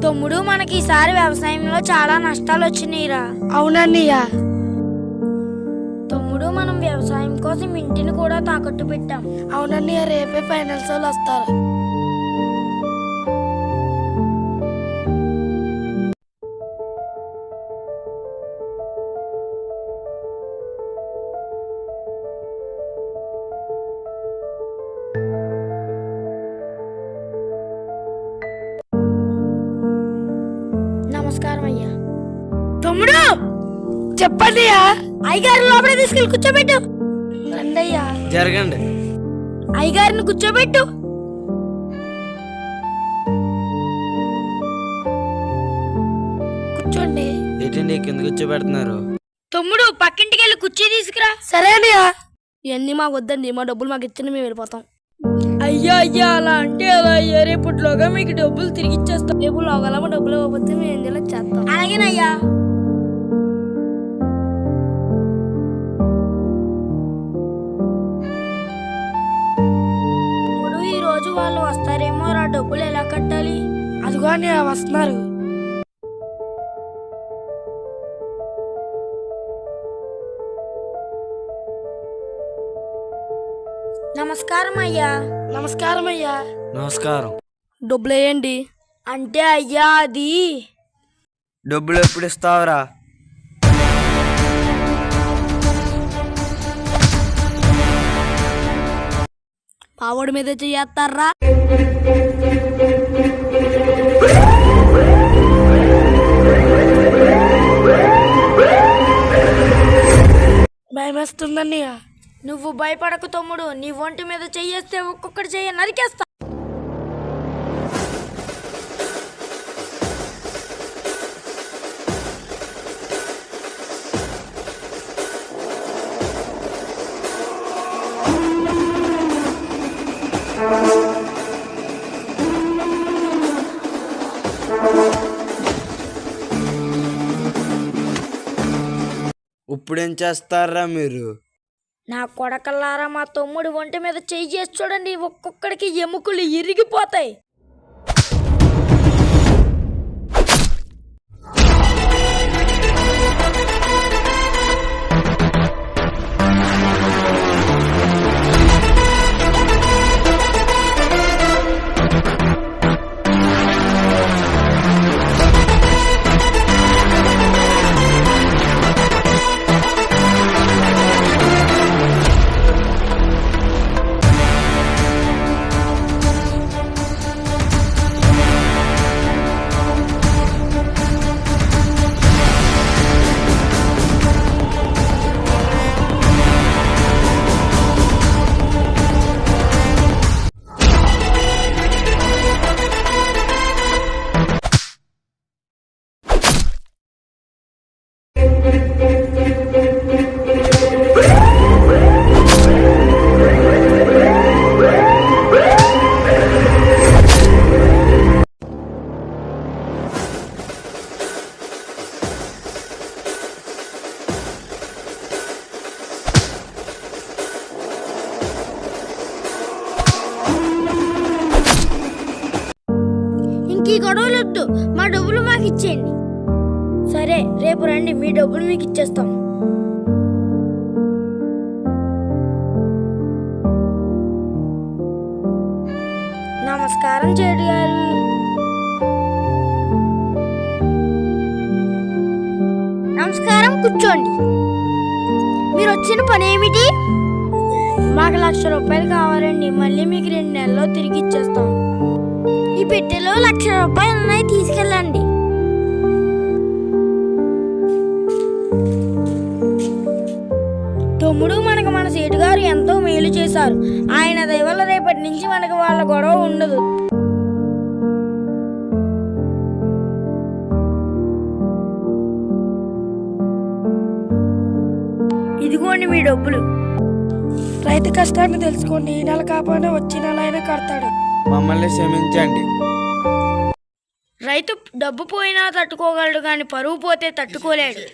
తమ్ముడు, మనకి ఈసారి వ్యవసాయంలో చాలా నష్టాలు వచ్చినాయిరా. అవునన్నయ్య. తమ్ముడు, మనం వ్యవసాయం కోసం ఇంటిని కూడా తాకట్టు పెట్టాం. అవునన్నయ్య, రేపే ఫైనాన్స్ వాళ్ళు వస్తారు. నమస్కారం అయ్యా. తమ్ముడు చెప్పండి. అయ్యగారిని లోపల తీసుకెళ్ళి కూర్చోబెట్టు. రండయ్యా. జరగండి. అయ్యగారిని కూర్చోబెట్టు. కూర్చోండి. ఏంటండి కింద కూర్చోబెడుతున్నారు? తమ్ముడు, పక్కింటికి వెళ్ళి కుర్చీ తీసుకురా. సరే అన్నయ్య. ఇవన్నీ మాకు వద్దండి, మా డబ్బులు మాకు ఇచ్చిన మేము వెళ్ళిపోతాం. అయ్యా అయ్యా, అలా అంటే అలా అయ్యా. రేపటిలోగా మీకు డబ్బులు తిరిగి ఇచ్చేస్తాం. రేపు లోగల మా డబ్బులు ఇవ్వకపోతే మేము ఏం చేయాలో చేస్తాం. అలాగేనయ్యా. తమ్ముడు, ఈ రోజు వాళ్ళు వస్తారేమో రా. డబ్బులు ఎలా కట్టాలి? అదిగో అన్నయ్య వస్తున్నారు. నమస్కారం అయ్యా. నమస్కారం అయ్యా. నమస్కారం. డబ్బులు వేయండి. అంటే అయ్యా, అది డబ్బులు ఎప్పుడు ఇస్తావురా? పావోడి మీద చేస్తారా? భయమేస్తుందన్నయ్య. నువ్వు భయపడకు తమ్ముడు. నీ ఒంటి మీద చెయ్యేస్తే ఒక్కొక్కటి చెయ్యి నరికేస్తా. ఇప్పుడేం చేస్తారా మీరు? నా కొడకల్లారా, మా తమ్ముడు ఒంటి మీద చెయ్యి చేసి చూడండి. ఒక్కొక్కడికి ఎముకలు ఇరిగిపోతాయి. ఇంకీ గొడవలు వద్దు. మా డబ్బులు మాకు ఇచ్చేయండి. సరే, రేపు రండి, మీ డబ్బులు మీకు ఇచ్చేస్తాం. నమస్కారం చెడు గారు. నమస్కారం, కూర్చోండి. మీరు వచ్చిన పని ఏమిటి? మాకు 1,00,000 రూపాయలు కావాలండి. మళ్ళీ మీకు 2 నెలల్లో తిరిగి ఇచ్చేస్తాం. ఈ పెట్టెలో 1,00,000 రూపాయలు ఉన్నాయి, తీసుకెళ్ళండి. తమ్ముడు, మనకు మన సేటు గారు ఎంతో మేలు చేశారు. ఆయన దయ వల్ల రేపటి నుంచి మనకు వాళ్ళ గొడవ ఉండదు. ఇదిగోండి మీ డబ్బులు. రైతు కష్టాన్ని తెలుసుకోండి. ఈ నెల కాకపోయినా వచ్చే నెల అయినా కడతాడు. మమ్మల్ని క్షమించండి. రైతు డబ్బు పోయినా తట్టుకోగలడు, కానీ పరువు పోతే తట్టుకోలేడు.